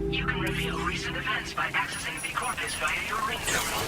You can reveal recent events by accessing the corpus via your ring terminal.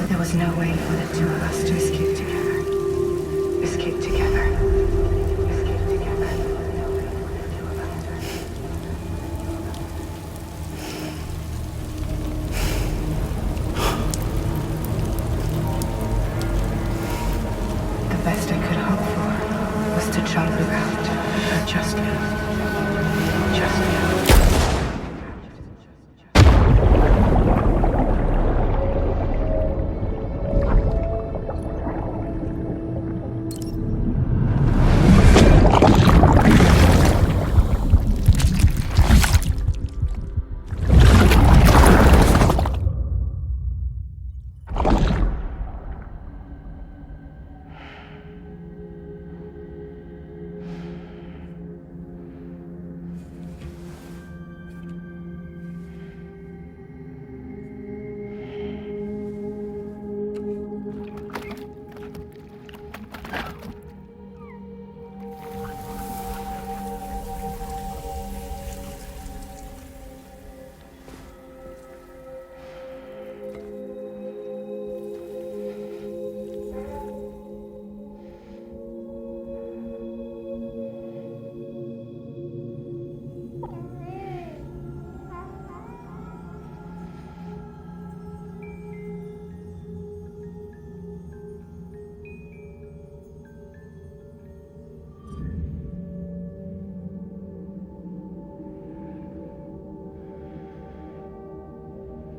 There was no way for the two of us to escape together. Escape together. Escape together. No way for the two of us to escape. The best I could hope for was to jump out just now. Just now.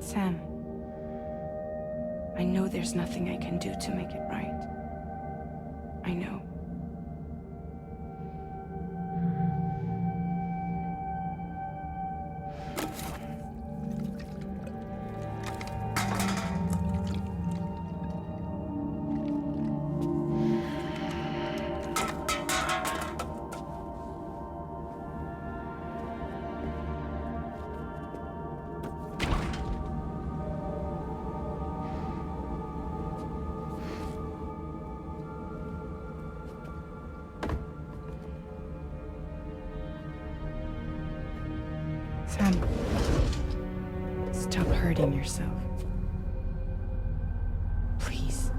Sam, I know there's nothing I can do to make it right. I know. Sam, stop hurting yourself. Please.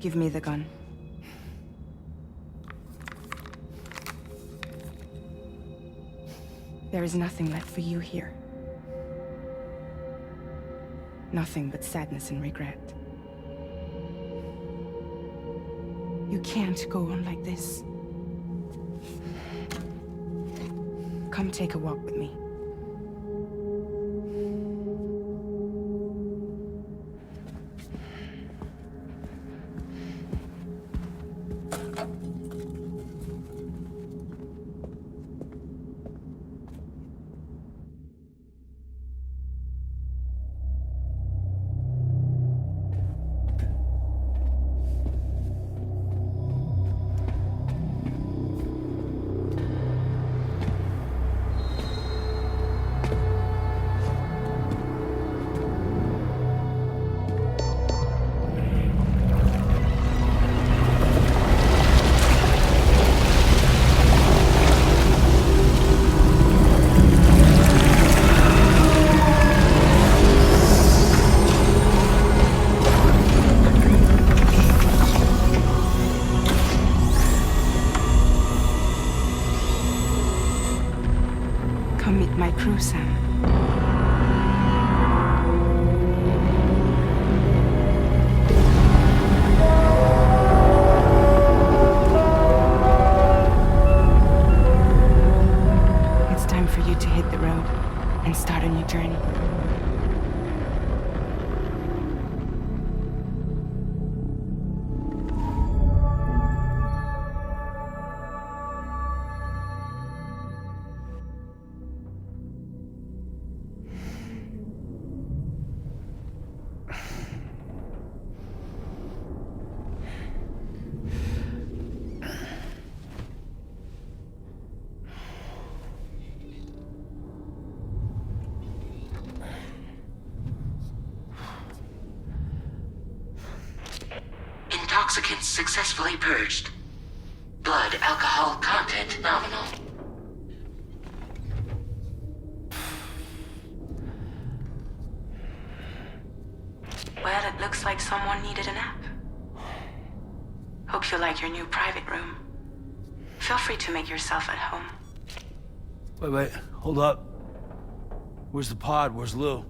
Give me the gun. There is nothing left for you here. Nothing but sadness and regret. You can't go on like this. Come take a walk with me. It's time for you to hit the road and start a new journey. Intoxicants successfully purged. Blood alcohol content nominal. Well, it looks like someone needed a nap. Hope you like your new private room. Feel free to make yourself at home. Wait, hold up. Where's the pod? Where's Lou?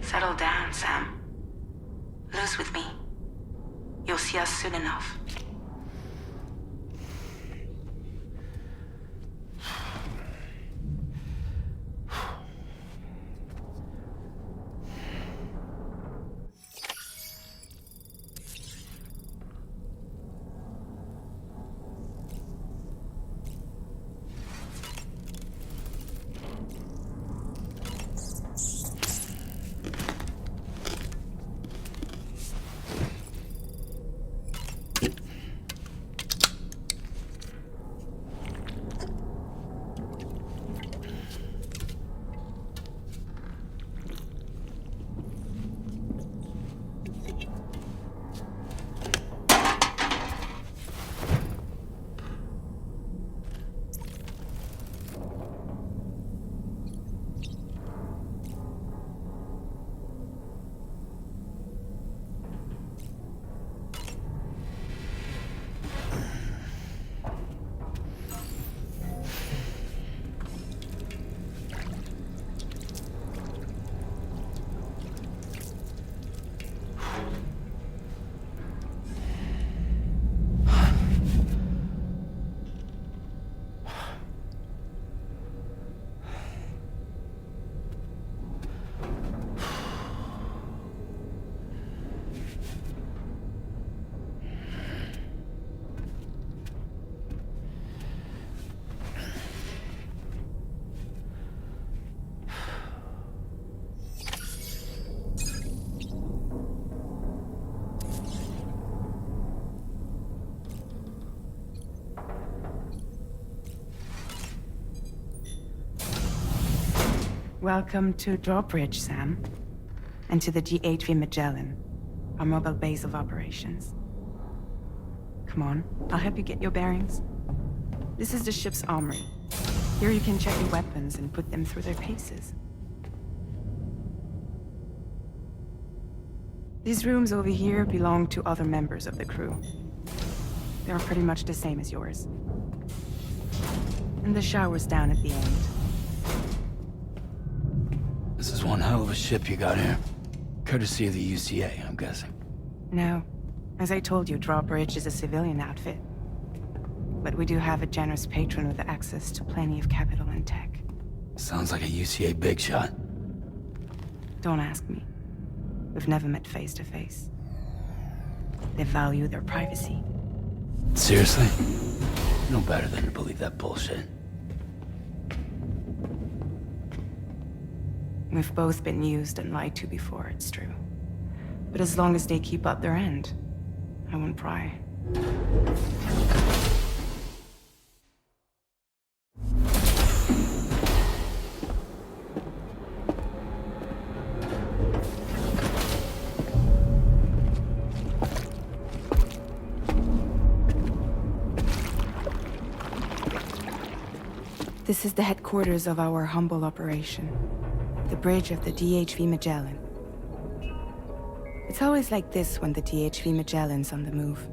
Settle down, Sam. Lou's with me. You'll see us soon enough. Welcome to Drawbridge, Sam. And to the GHV Magellan, our mobile base of operations. Come on, I'll help you get your bearings. This is the ship's armory. Here you can check your weapons and put them through their paces. These rooms over here belong to other members of the crew. They are pretty much the same as yours. And the shower's down at the end. This is one hell of a ship you got here. Courtesy of the UCA, I'm guessing. No. As I told you, Drawbridge is a civilian outfit. But we do have a generous patron with access to plenty of capital and tech. Sounds like a UCA big shot. Don't ask me. We've never met face to face. They value their privacy. Seriously? No better than to believe that bullshit. We've both been used and lied to before, it's true. But as long as they keep up their end, I won't pry. This is the headquarters of our humble operation. The bridge of the DHV Magellan. It's always like this when the DHV Magellan's on the move.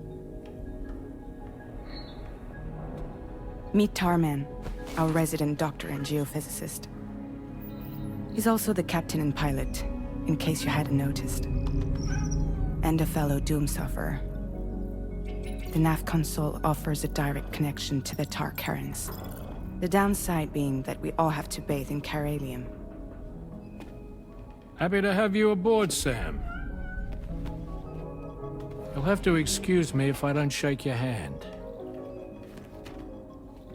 Meet Tarman, our resident doctor and geophysicist. He's also the captain and pilot, in case you hadn't noticed. And a fellow Doom sufferer. The nav console offers a direct connection to the tar currents. The downside being that we all have to bathe in caralium. Happy to have you aboard, Sam. You'll have to excuse me if I don't shake your hand.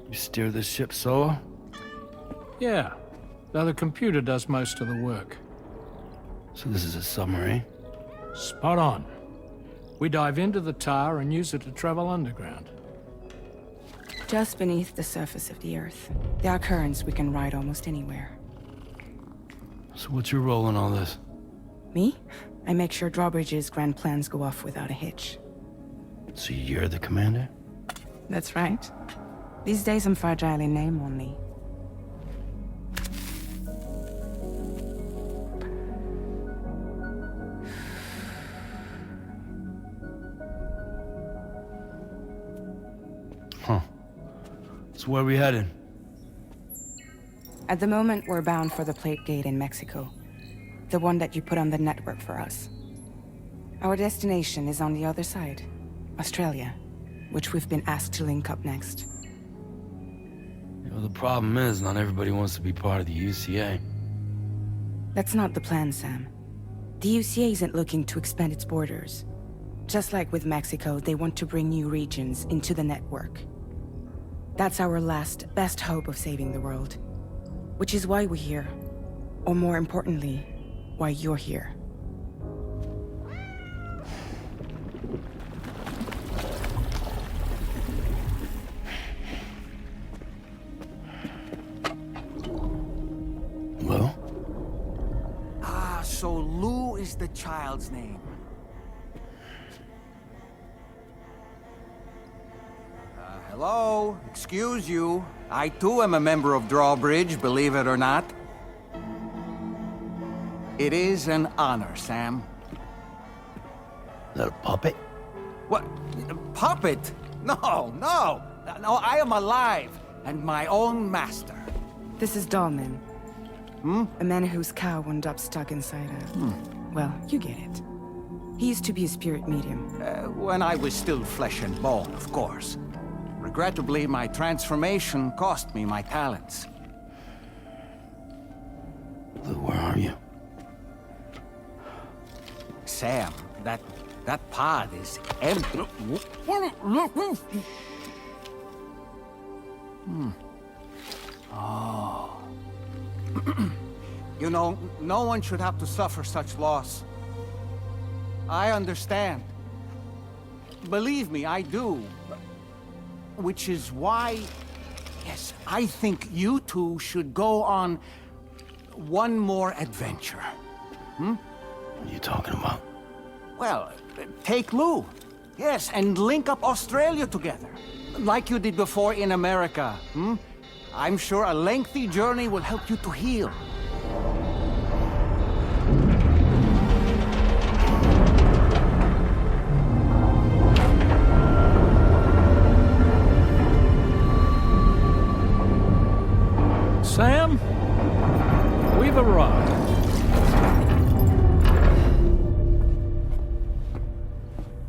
You steer this ship solo? Yeah, though the computer does most of the work. So this is a submarine? Spot on. We dive into the tar and use it to travel underground. Just beneath the surface of the Earth, there are currents we can ride almost anywhere. So what's your role in all this? Me? I make sure Drawbridge's grand plans go off without a hitch. So you're the commander? That's right. These days I'm fragile in name only. Huh. So where are we headed? At the moment, we're bound for the Plate Gate in Mexico. The one that you put on the network for us. Our destination is on the other side, Australia, which we've been asked to link up next. You know, the problem is, not everybody wants to be part of the UCA. That's not the plan, Sam. The UCA isn't looking to expand its borders. Just like with Mexico, they want to bring new regions into the network. That's our last, best hope of saving the world. Which is why we're here. Or more importantly, why you're here. Well? Ah, so Lou is the child's name. Hello? Excuse you. I too am a member of Drawbridge, believe it or not. It is an honor, Sam. Is that a puppet? What? A puppet? No, no! No, I am alive, and my own master. This is Dahlman. A man whose cow wound up stuck inside a... Well, you get it. He used to be a spirit medium. When I was still flesh and bone, of course. Regrettably, my transformation cost me my talents. Lou, where are you? Sam, that pod is empty. Oh. You know, no one should have to suffer such loss. I understand. Believe me, I do. Which is why, yes, I think you two should go on one more adventure. What are you talking about? Well, take Lou. Yes, and link up Australia together. Like you did before in America. I'm sure a lengthy journey will help you to heal. Sam, we've arrived.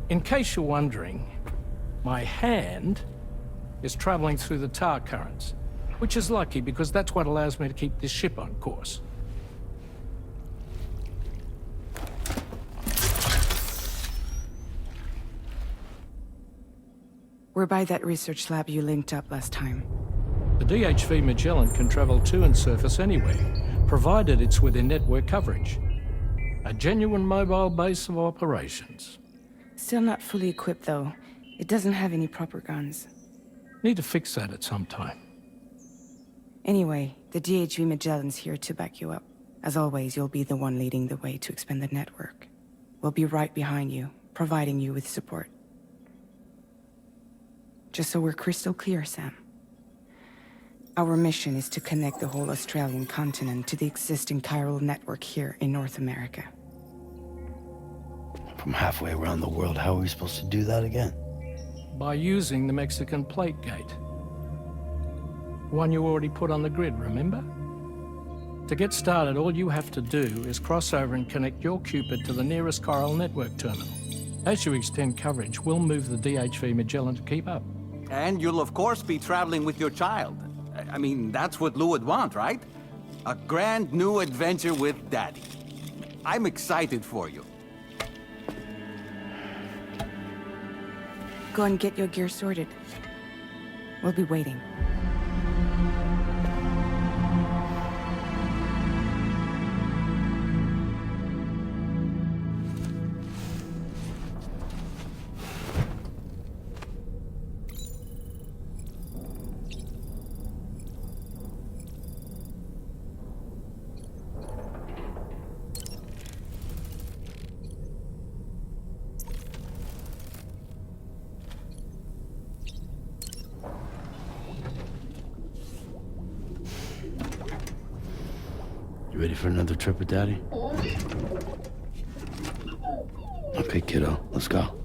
In case you're wondering, my hand is traveling through the tar currents, which is lucky because that's what allows me to keep this ship on course. We're by that research lab you linked up last time. The DHV Magellan can travel to and surface anywhere, provided it's within network coverage. A genuine mobile base of operations. Still not fully equipped, though. It doesn't have any proper guns. Need to fix that at some time. Anyway, the DHV Magellan's here to back you up. As always, you'll be the one leading the way to expand the network. We'll be right behind you, providing you with support. Just so we're crystal clear, Sam. Our mission is to connect the whole Australian continent to the existing chiral network here in North America. From halfway around the world, how are we supposed to do that again? By using the Mexican Plate Gate. One you already put on the grid, remember? To get started, all you have to do is cross over and connect your Cupid to the nearest Coral network terminal. As you extend coverage, we'll move the DHV Magellan to keep up. And you'll of course be traveling with your child. I mean, that's what Lou would want, right? A grand new adventure with Daddy. I'm excited for you. Go and get your gear sorted. We'll be waiting. You ready for another trip with Daddy? Okay, kiddo, let's go.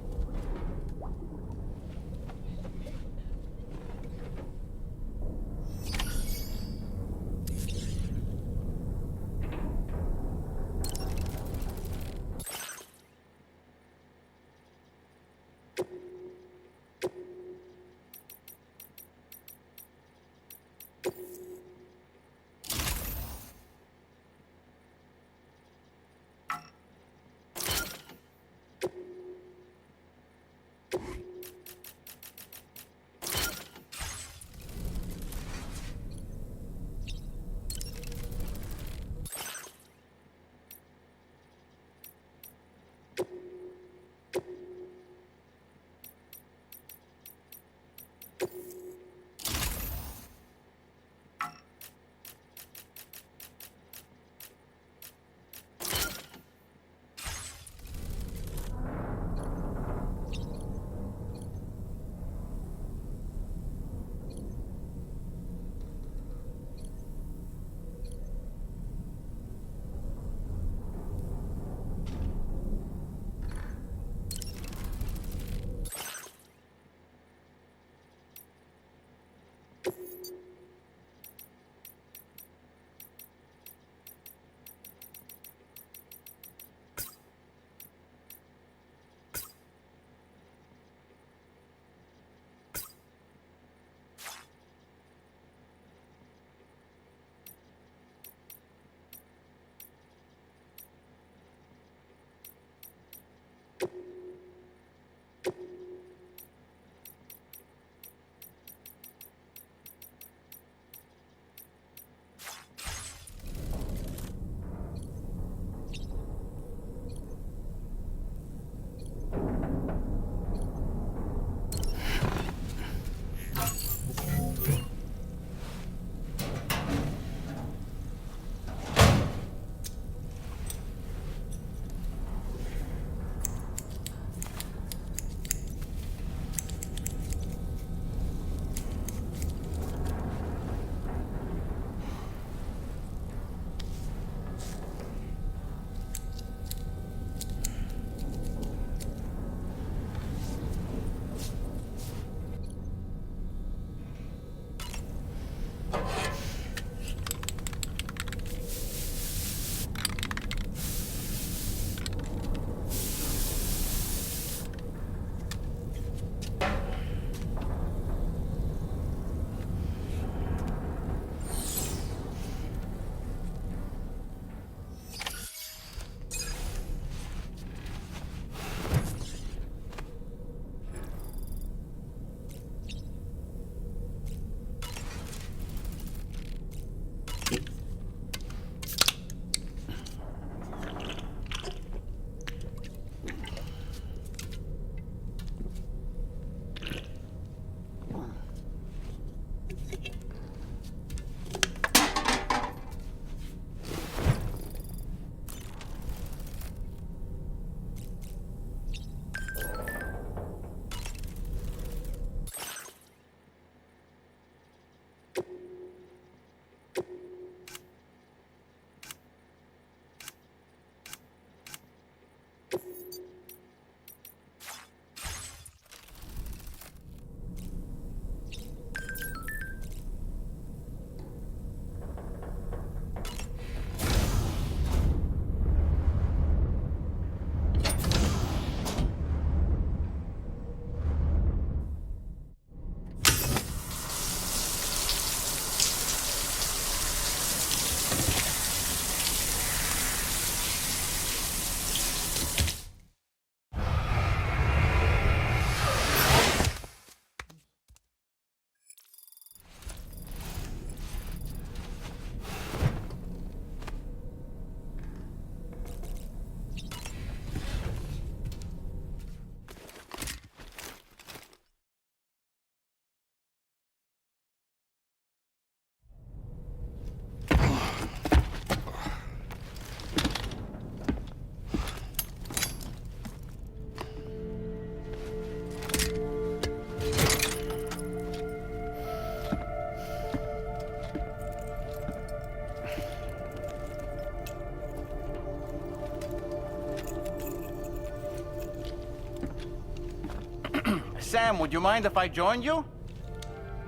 Sam, would you mind if I joined you?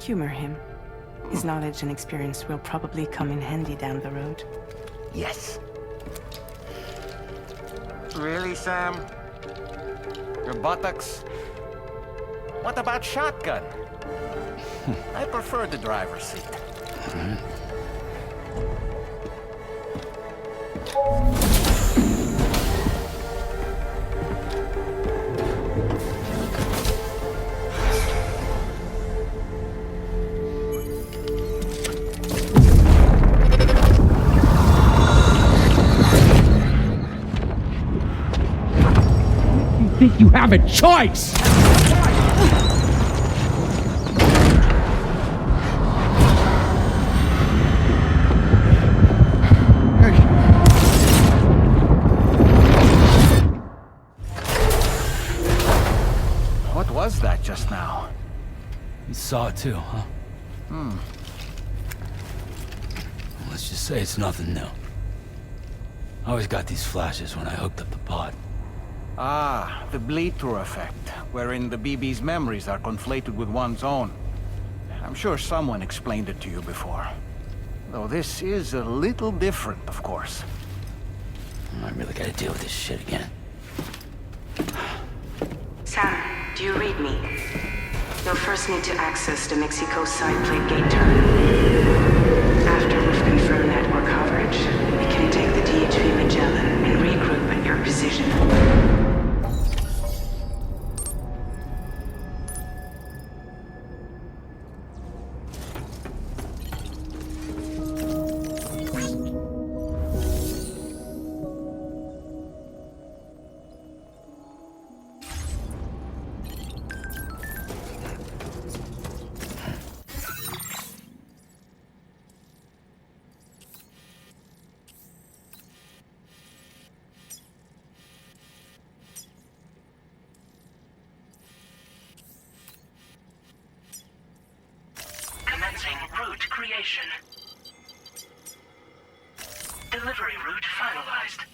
Humor him. His knowledge and experience will probably come in handy down the road. Yes. Really, Sam? Your buttocks? What about shotgun? I prefer the driver's seat. Think you have a choice? What was that just now? You saw it too, huh? Let's just say it's nothing new. I always got these flashes when I hooked up the pod. Ah, the bleed-through effect, wherein the BB's memories are conflated with one's own. I'm sure someone explained it to you before. Though this is a little different, of course. I really gotta deal with this shit again. Sam, do you read me? You'll first need to access the Mexico side plate gate terminal. After we've confirmed network coverage, we can take the DHV Magellan and regroup at your position. Commencing route creation. Delivery route finalized.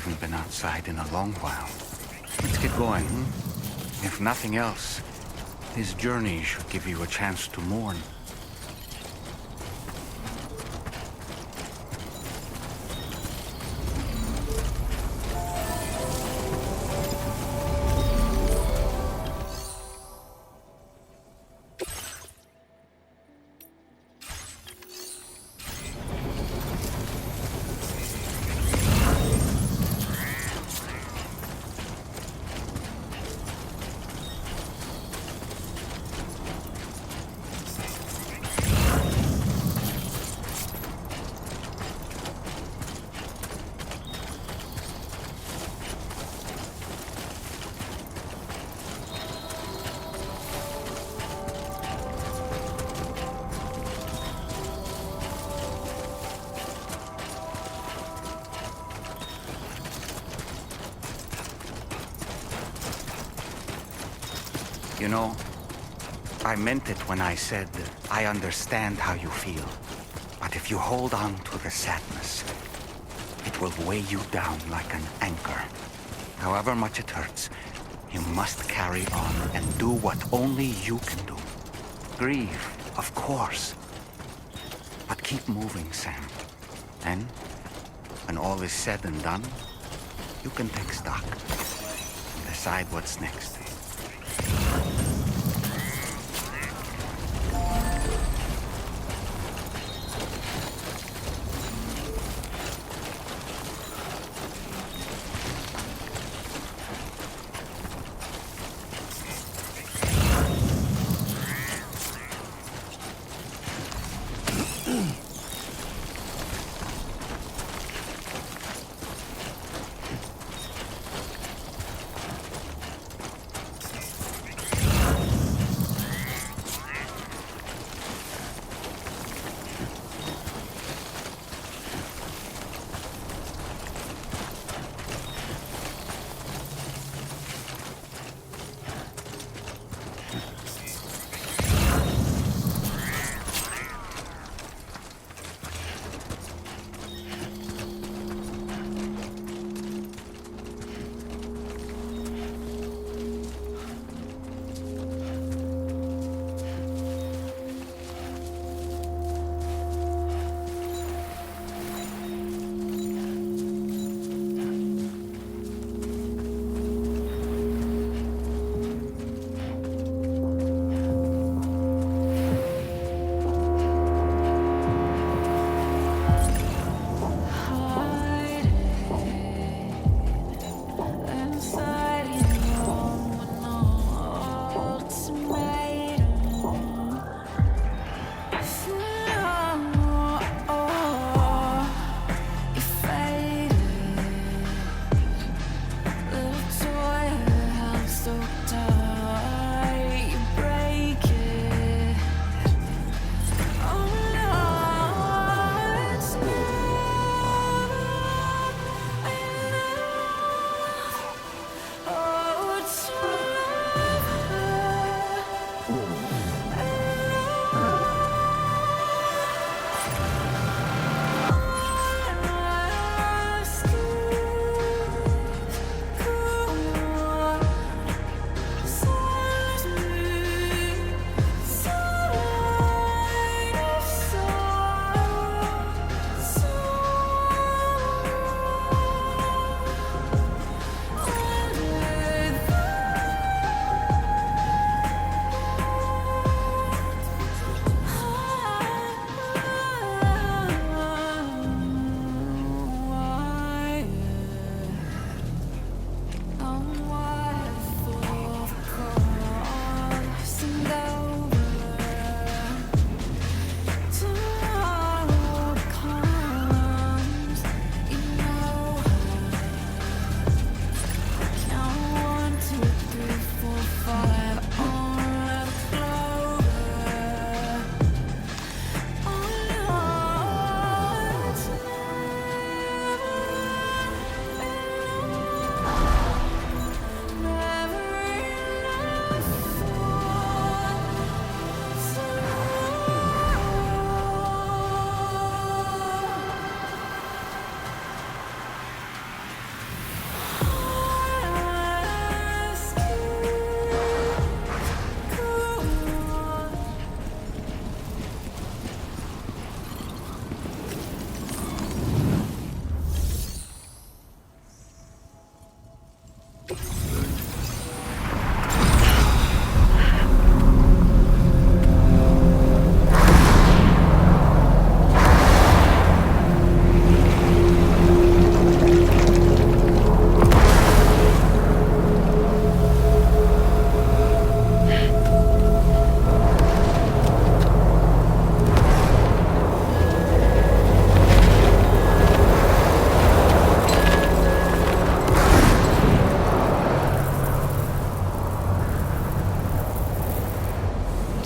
haven't been outside in a long while. Let's get going, If nothing else, this journey should give you a chance to mourn. You know, I meant it when I said I understand how you feel. But if you hold on to the sadness, it will weigh you down like an anchor. However much it hurts, you must carry on and do what only you can do. Grieve, of course. But keep moving, Sam. And when all is said and done, you can take stock. Decide what's next.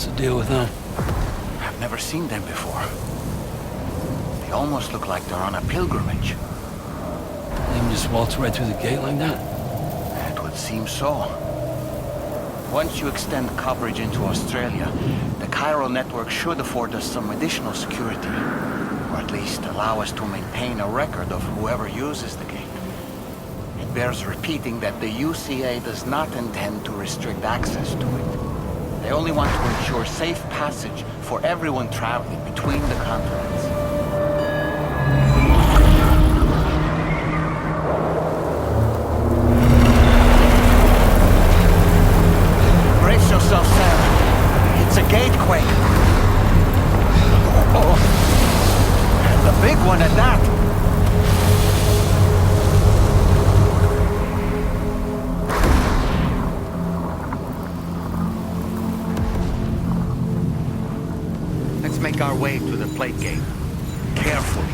What's the deal with them? I've never seen them before. They almost look like they're on a pilgrimage. They can just waltz right through the gate like that? It would seem so. Once you extend coverage into Australia, the Chiral network should afford us some additional security. Or at least allow us to maintain a record of whoever uses the gate. It bears repeating that the UCA does not intend to restrict access to it. They only want to ensure safe passage for everyone traveling between the continents. Brace yourself, Sam. It's a gatequake. Oh, and a big one at that. Let's make our way to the plate gate. Carefully.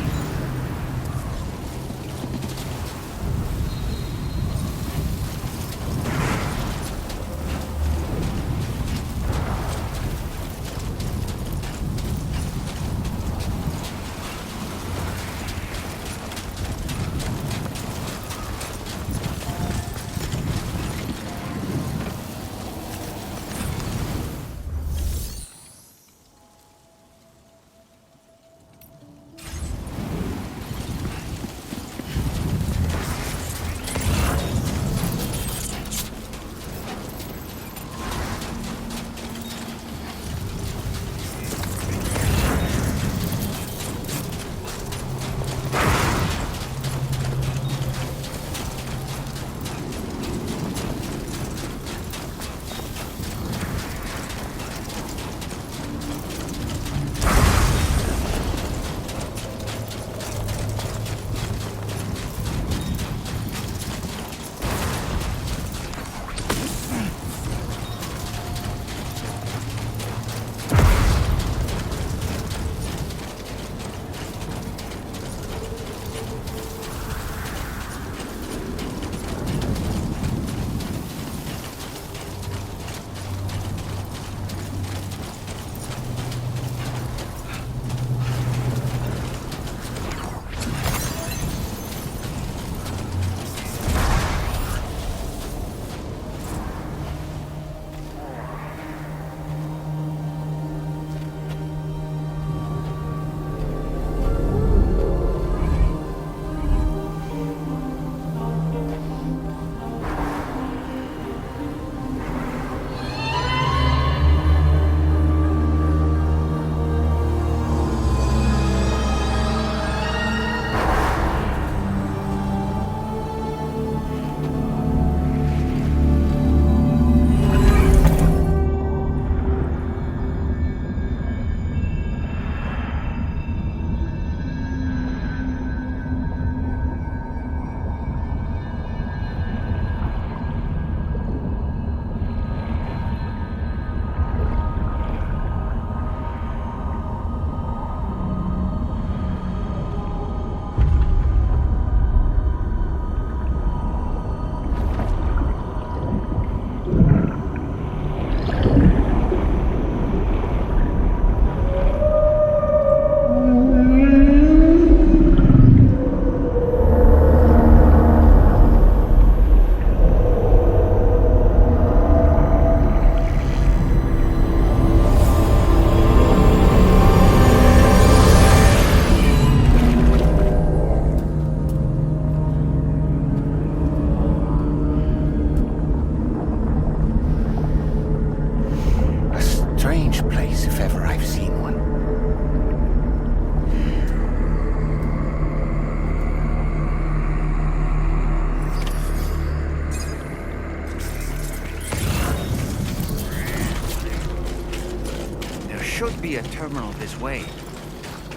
should be a terminal this way.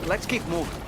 Let's keep moving.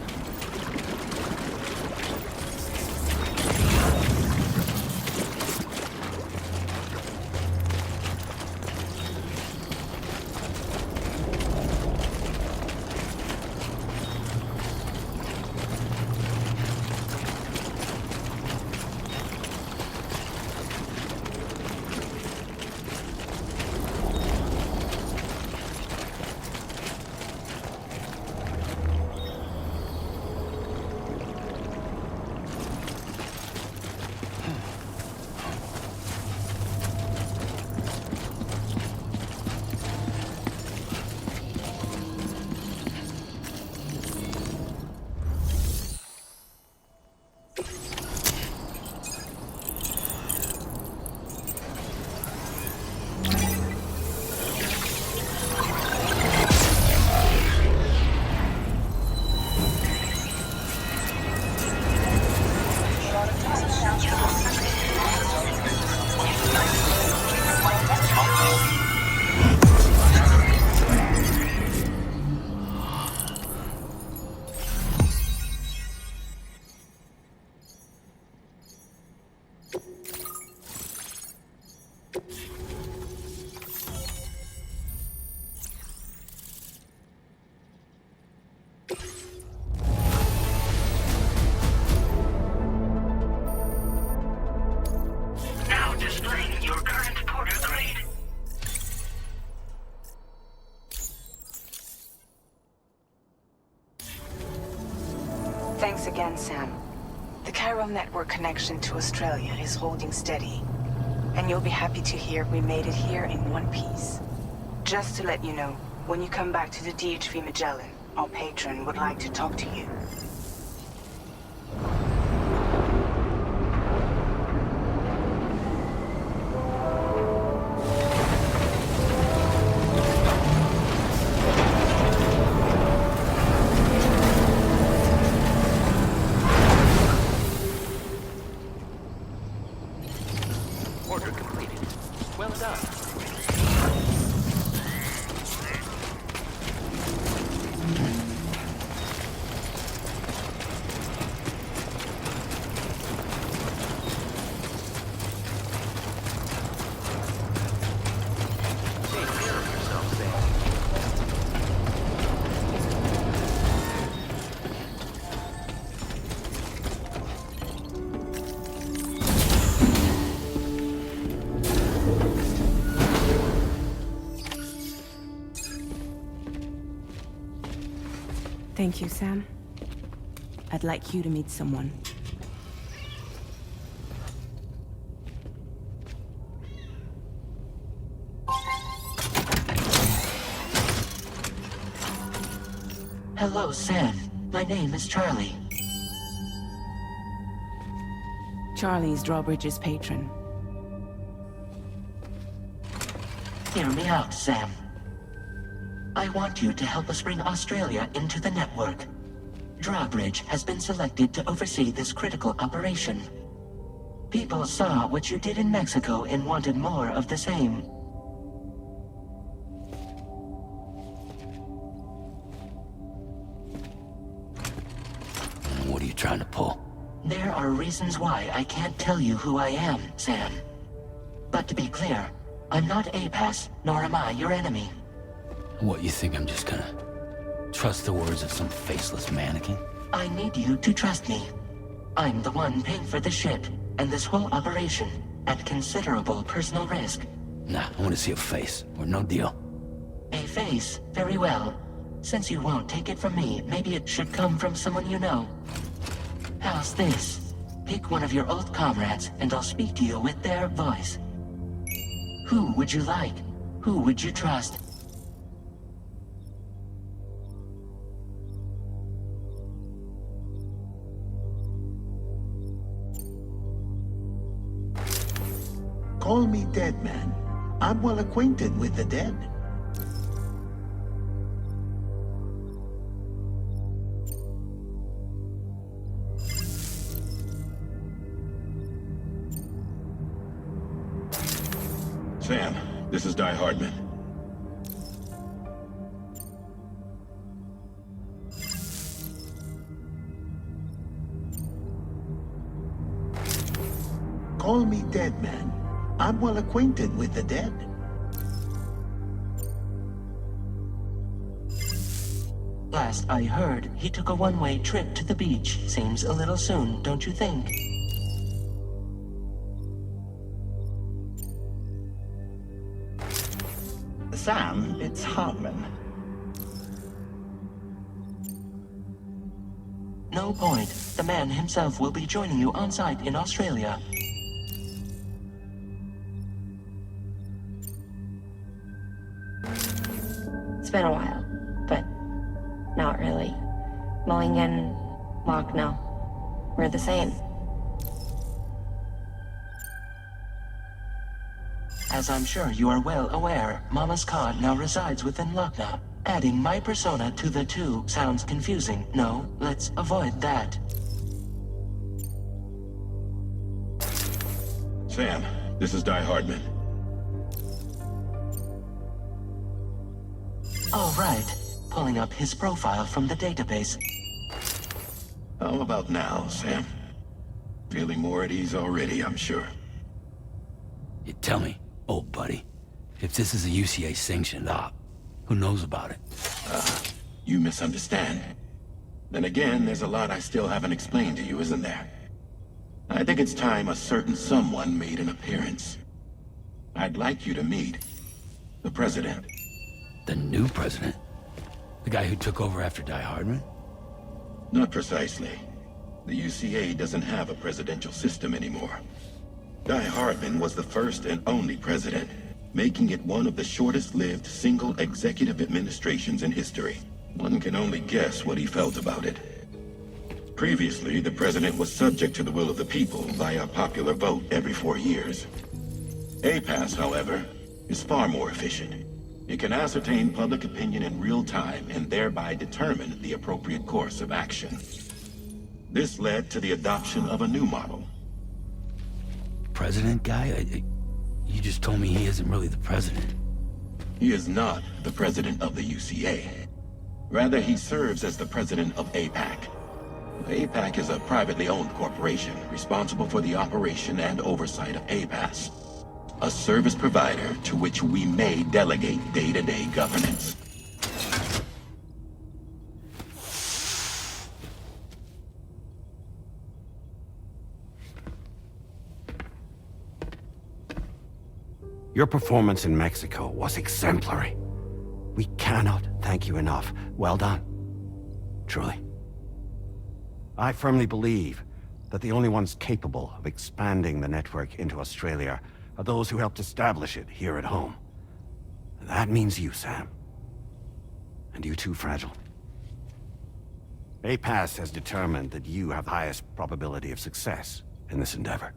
Thanks again, Sam. The chiral network connection to Australia is holding steady. And you'll be happy to hear we made it here in one piece. Just to let you know, when you come back to the DHV Magellan, our patron would like to talk to you. Order completed. Well done. Take care of yourself, Sam. Thank you, Sam. I'd like you to meet someone. Hello, Sam. My name is Charlie. Charlie's Drawbridge's patron. Hear me out, Sam. I want you to help us bring Australia into the network. Drawbridge has been selected to oversee this critical operation. People saw what you did in Mexico and wanted more of the same. What are you trying to pull? There are reasons why I can't tell you who I am, Sam. But to be clear, I'm not APAS, nor am I your enemy. What, you think I'm just gonna trust the words of some faceless mannequin? I need you to trust me. I'm the one paying for the ship and this whole operation at considerable personal risk. Nah, I want to see a face, or no deal. A face? Very well. Since you won't take it from me, maybe it should come from someone you know. How's this? Pick one of your old comrades, and I'll speak to you with their voice. Who would you like? Who would you trust? Call me Dead Man. I'm well acquainted with the dead. Sam, this is Die Hardman. Call me Dead Man. I'm well acquainted with the dead. Last I heard, he took a one-way trip to the beach. Seems a little soon, don't you think? Sam, it's Hartman. No point. The man himself will be joining you on site in Australia. It's been a while, but not really. Mulligan, Lochno, we're the same. As I'm sure you are well aware, Mama's Khan now resides within Lochna. Adding my persona to the two sounds confusing. No, let's avoid that. Sam, this is Die Hardman. All right. Pulling up his profile from the database. How about now, Sam? Feeling more at ease already, I'm sure. You tell me, old buddy, if this is a UCA-sanctioned op, who knows about it? You misunderstand. Then again, there's a lot I still haven't explained to you, isn't there? I think it's time a certain someone made an appearance. I'd like you to meet the President. The new president? The guy who took over after Die Hardman? Not precisely. The UCA doesn't have a presidential system anymore. Guy Hardman was the first and only president, making it one of the shortest-lived single executive administrations in history. One can only guess what he felt about it. Previously, the president was subject to the will of the people via a popular vote every 4 years. APAS, however, is far more efficient. It can ascertain public opinion in real time and thereby determine the appropriate course of action. This led to the adoption of a new model. President guy? You just told me he isn't really the president. He is not the president of the UCA. Rather, he serves as the president of APAC. APAC is a privately owned corporation responsible for the operation and oversight of APAS, a service provider to which we may delegate day-to-day governance. Your performance in Mexico was exemplary. We cannot thank you enough. Well done. Truly. I firmly believe that the only ones capable of expanding the network into Australia are those who helped establish it here at home. That means you, Sam. And you too, Fragile. APAS has determined that you have the highest probability of success in this endeavor.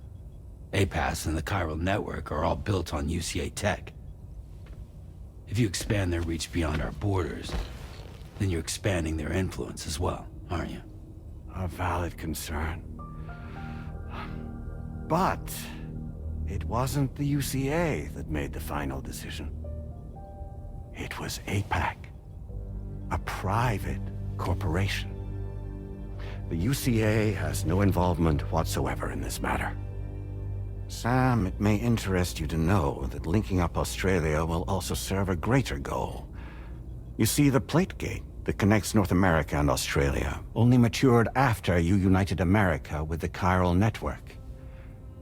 APAS and the chiral network are all built on UCA tech. If you expand their reach beyond our borders, then you're expanding their influence as well, aren't you? A valid concern. But it wasn't the UCA that made the final decision. It was APAC, a private corporation. The UCA has no involvement whatsoever in this matter. Sam, it may interest you to know that linking up Australia will also serve a greater goal. You see, the plate gate that connects North America and Australia only matured after you united America with the chiral network.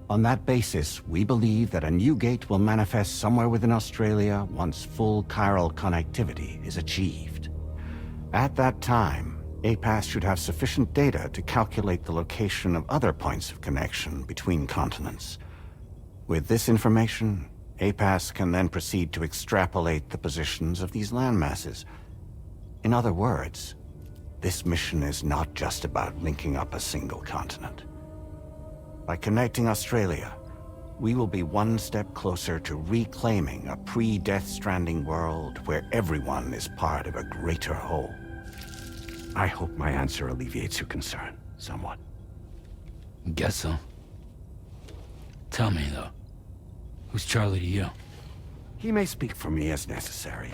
On that basis, we believe that a new gate will manifest somewhere within Australia once full chiral connectivity is achieved. At that time, APAS should have sufficient data to calculate the location of other points of connection between continents. With this information, APAS can then proceed to extrapolate the positions of these landmasses. In other words, this mission is not just about linking up a single continent. By connecting Australia, we will be one step closer to reclaiming a pre-Death Stranding world where everyone is part of a greater whole. I hope my answer alleviates your concern somewhat. Guess so. Tell me, though. Who's Charlie to you? He may speak for me as necessary,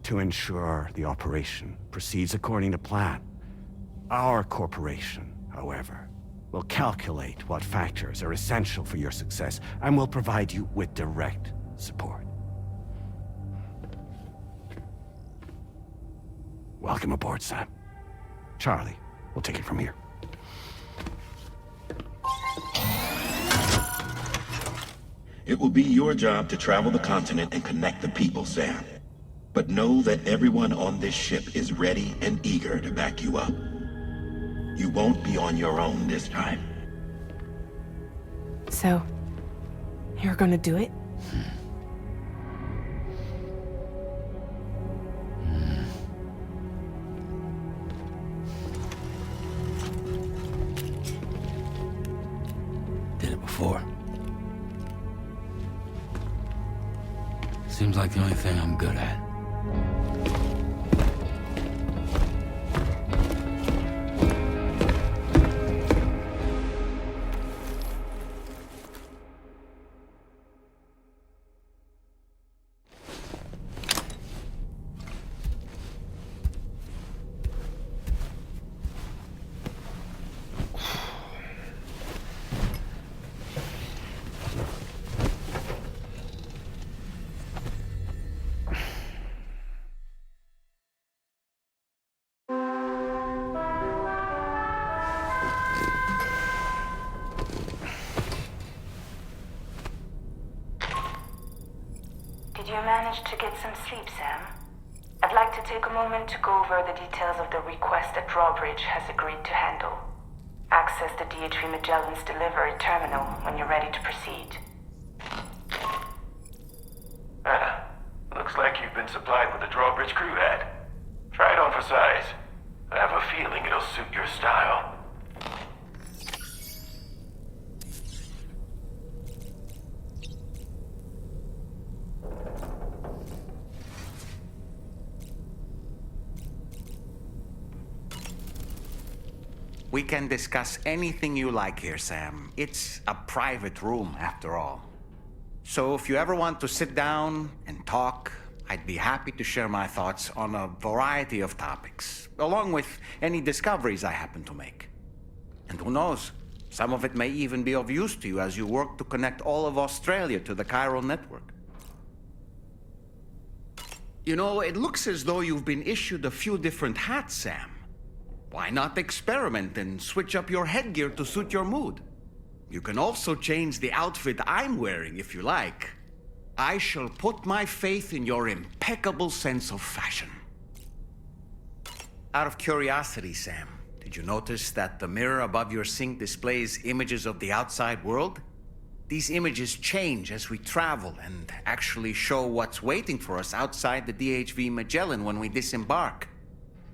to ensure the operation proceeds according to plan. Our corporation, however, will calculate what factors are essential for your success, and will provide you with direct support. Welcome aboard, Sam. Charlie, we'll take it from here. It will be your job to travel the continent and connect the people, Sam. But know that everyone on this ship is ready and eager to back you up. You won't be on your own this time. So, you're gonna do it? Did it before. Seems like the only thing I'm good at. Did you manage to get some sleep, Sam? I'd like to take a moment to go over the details of the request that Drawbridge has agreed to handle. Access the DHV Magellan's delivery terminal when you're ready to proceed. Anna, looks like you've been supplied with a drawbridge crew hat. Try it on for size. I have a feeling it'll suit your style. We can discuss anything you like here, Sam. It's a private room, after all. So if you ever want to sit down and talk, I'd be happy to share my thoughts on a variety of topics, along with any discoveries I happen to make. And who knows, some of it may even be of use to you as you work to connect all of Australia to the chiral network. You know, it looks as though you've been issued a few different hats, Sam. Why not experiment and switch up your headgear to suit your mood? You can also change the outfit I'm wearing if you like. I shall put my faith in your impeccable sense of fashion. Out of curiosity, Sam, did you notice that the mirror above your sink displays images of the outside world? These images change as we travel and actually show what's waiting for us outside the DHV Magellan when we disembark.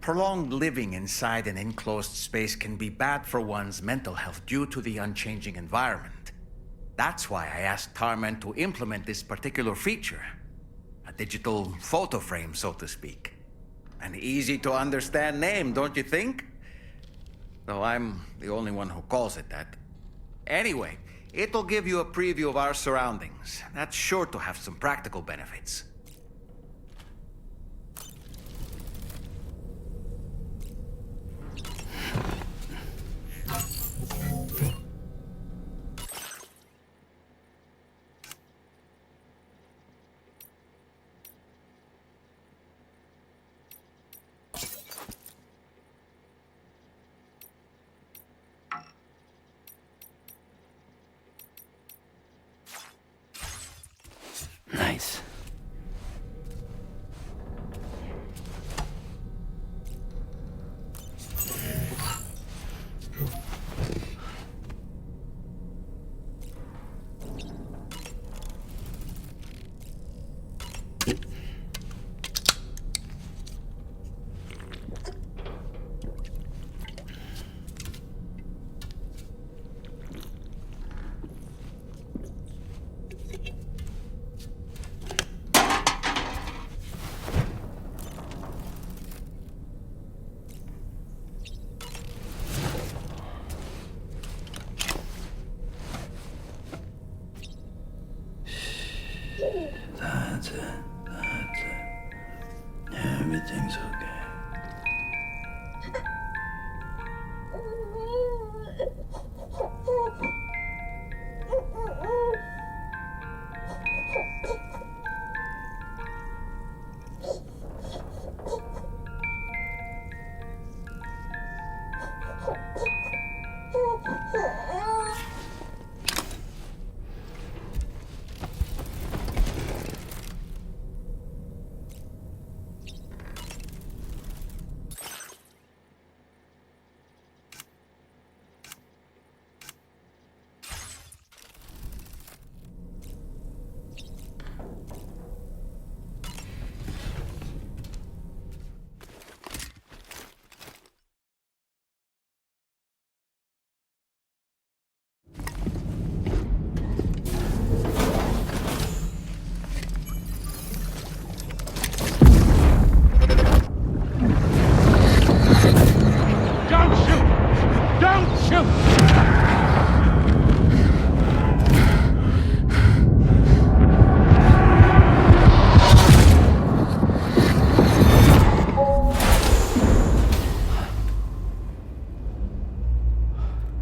Prolonged living inside an enclosed space can be bad for one's mental health due to the unchanging environment. That's why I asked Tarman to implement this particular feature. A digital photo frame, so to speak. An easy-to-understand name, don't you think? Though I'm the only one who calls it that. Anyway, it'll give you a preview of our surroundings. That's sure to have some practical benefits. Nice. That's it. That's it. Everything's okay.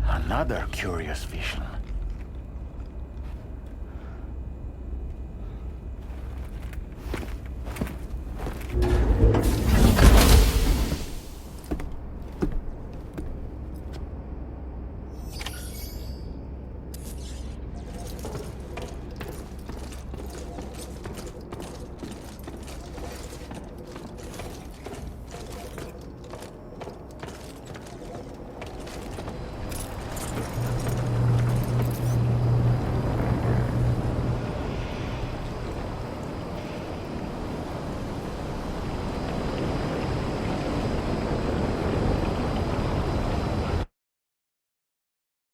Another curious vision.